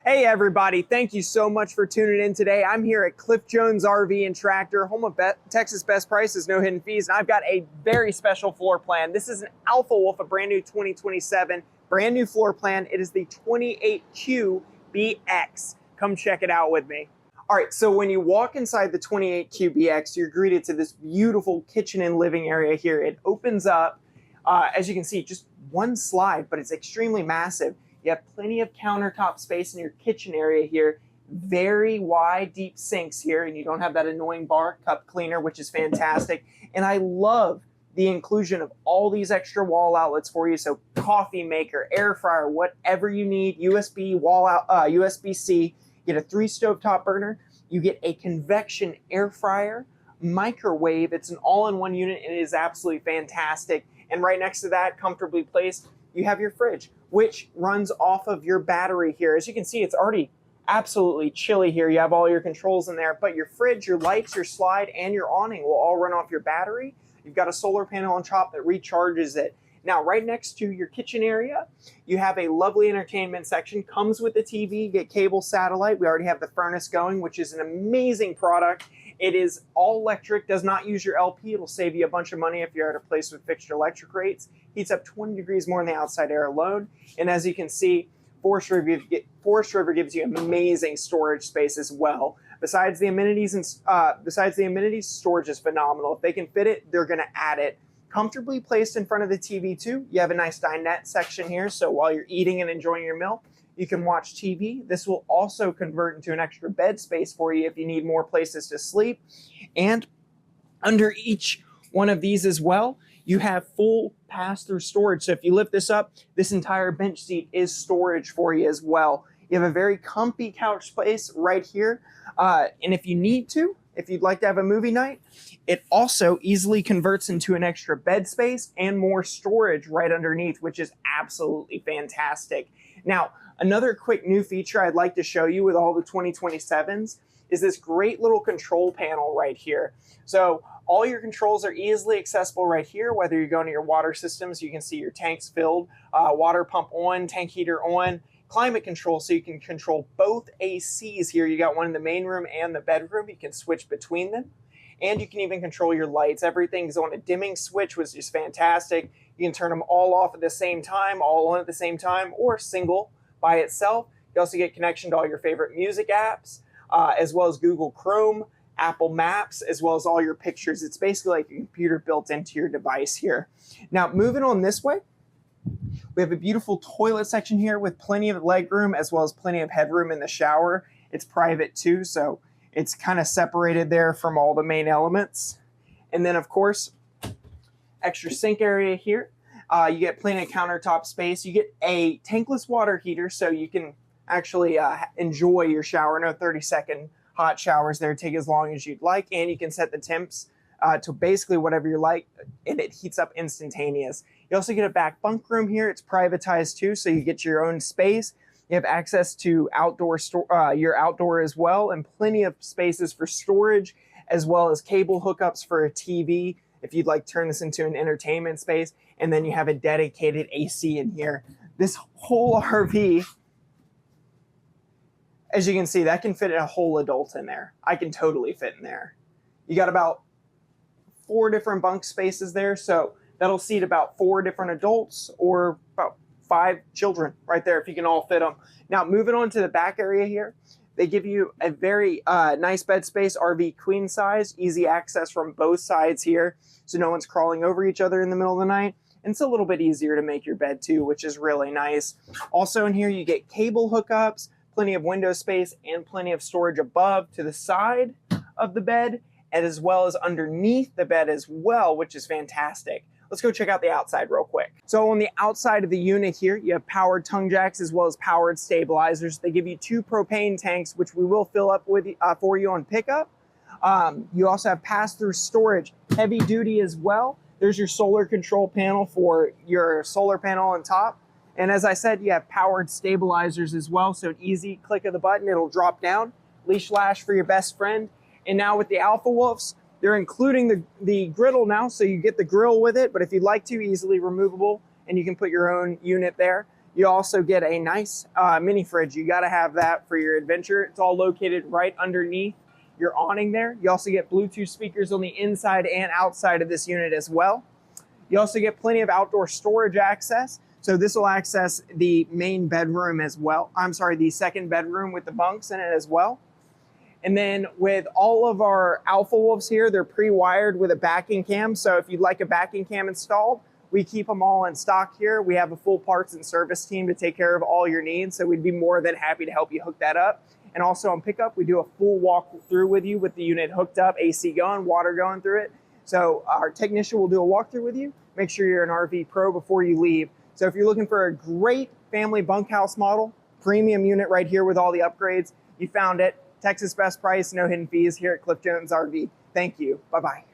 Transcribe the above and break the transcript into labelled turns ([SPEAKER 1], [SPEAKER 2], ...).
[SPEAKER 1] Hey everybody, thank you so much for tuning in today. I'm here at Cliff Jones RV and Tractor, home of Texas Best Prices, no hidden fees, and I've got a very special floor plan. This is an Alpha Wolf, a brand new 2027, brand new floor plan. It is the 28QBX. Come check it out with me. All right, so when you walk inside the 28QBX, you're greeted to this beautiful kitchen and living area here. It opens up, as you can see, just one slide, but it's extremely massive. You have plenty of countertop space in your kitchen area here. Very wide, deep sinks here, and you don't have that annoying bar cup cleaner, which is fantastic. And I love the inclusion of all these extra wall outlets for you. So coffee maker, air fryer, whatever you need, USB wall out, USB-C. You get a 3 stovetop burner. You get a convection air fryer, microwave. It's an all-in-one unit, and it is absolutely fantastic. And right next to that, comfortably placed, you have your fridge, which runs off of your battery here. As you can see, it's already absolutely chilly here. You have all your controls in there, but your fridge, your lights, your slide, and your awning will all run off your battery. You've got a solar panel on top that recharges it. Now, right next to your kitchen area, you have a lovely entertainment section. Comes with the TV, you get cable satellite. We already have the furnace going, which is an amazing product. It is all electric, does not use your LP. It'll save you a bunch of money if you're at a place with fixed electric rates. Heats up 20 degrees more than the outside air alone. And as you can see, Forest River gives you amazing storage space as well. Besides the amenities, storage is phenomenal. If they can fit it, they're going to add it. Comfortably placed in front of the TV too. You have a nice dinette section here, so while you're eating and enjoying your meal, you can watch TV. This will also convert into an extra bed space for you if you need more places to sleep. And under each one of these as well, you have full pass-through storage. So if you lift this up, this entire bench seat is storage for you as well. You have a very comfy couch space right here. And if you need to, if you'd like to have a movie night, it also easily converts into an extra bed space and more storage right underneath, which is absolutely fantastic. Now, another quick new feature I'd like to show you with all the 2027s is this great little control panel right here. So all your controls are easily accessible right here, whether you're going to your water systems, you can see your tanks filled, water pump on, tank heater on, climate control, so you can control both ACs here. You got one in the main room and the bedroom. You can switch between them. And you can even control your lights. Everything's on a dimming switch, which is fantastic. You can turn them all off at the same time, all on at the same time, or single by itself. You also get connection to all your favorite music apps, as well as Google Chrome, Apple Maps, as well as all your pictures. It's basically like a computer built into your device here. Now, moving on this way, we have a beautiful toilet section here with plenty of leg room, as well as plenty of headroom in the shower. It's private too, so it's kind of separated there from all the main elements. And then, of course, extra sink area here. You get plenty of countertop space. You get a tankless water heater, so you can actually enjoy your shower. No 30-second hot showers there. Take as long as you'd like, and you can set the temps to basically whatever you like, and it heats up instantaneous. You also get a back bunk room here. It's privatized too, so you get your own space. You have access to your outdoor as well, and plenty of spaces for storage, as well as cable hookups for a TV if you'd like to turn this into an entertainment space. And then you have a dedicated AC in here. This whole RV, as you can see, that can fit a whole adult in there. I can totally fit in there. You got about 4 different bunk spaces there, so that'll seat about 4 different adults or about 5 children right there if you can all fit them. Now, moving on to the back area here, they give you a very nice bed space, RV queen size, easy access from both sides here, so no one's crawling over each other in the middle of the night. And it's a little bit easier to make your bed too, which is really nice. Also in here, you get cable hookups, plenty of window space, and plenty of storage above to the side of the bed, and as well as underneath the bed as well, which is fantastic. Let's go check out the outside real quick. So on the outside of the unit here, you have powered tongue jacks as well as powered stabilizers. They give you 2 propane tanks, which we will fill up with for you on pickup. You also have pass-through storage, heavy duty as well. There's your solar control panel for your solar panel on top. And as I said, you have powered stabilizers as well. So an easy click of the button, it'll drop down. Leash lash for your best friend. And now with the Alpha Wolves, they're including the griddle now, so you get the grill with it, but if you'd like to, easily removable, and you can put your own unit there. You also get a nice mini fridge. You got to have that for your adventure. It's all located right underneath your awning there. You also get Bluetooth speakers on the inside and outside of this unit as well. You also get plenty of outdoor storage access. So this will access the main bedroom as well. I'm sorry, the second bedroom with the bunks in it as well. And then with all of our Alpha Wolves here, they're pre-wired with a backing cam. So if you'd like a backing cam installed, we keep them all in stock here. We have a full parts and service team to take care of all your needs. So we'd be more than happy to help you hook that up. And also on pickup, we do a full walk through with you with the unit hooked up, AC going, water going through it. So our technician will do a walkthrough with you. Make sure you're an RV pro before you leave. So if you're looking for a great family bunkhouse model, premium unit right here with all the upgrades, you found it. Texas best price, no hidden fees here at Cliff Jones RV. Thank you. Bye-bye.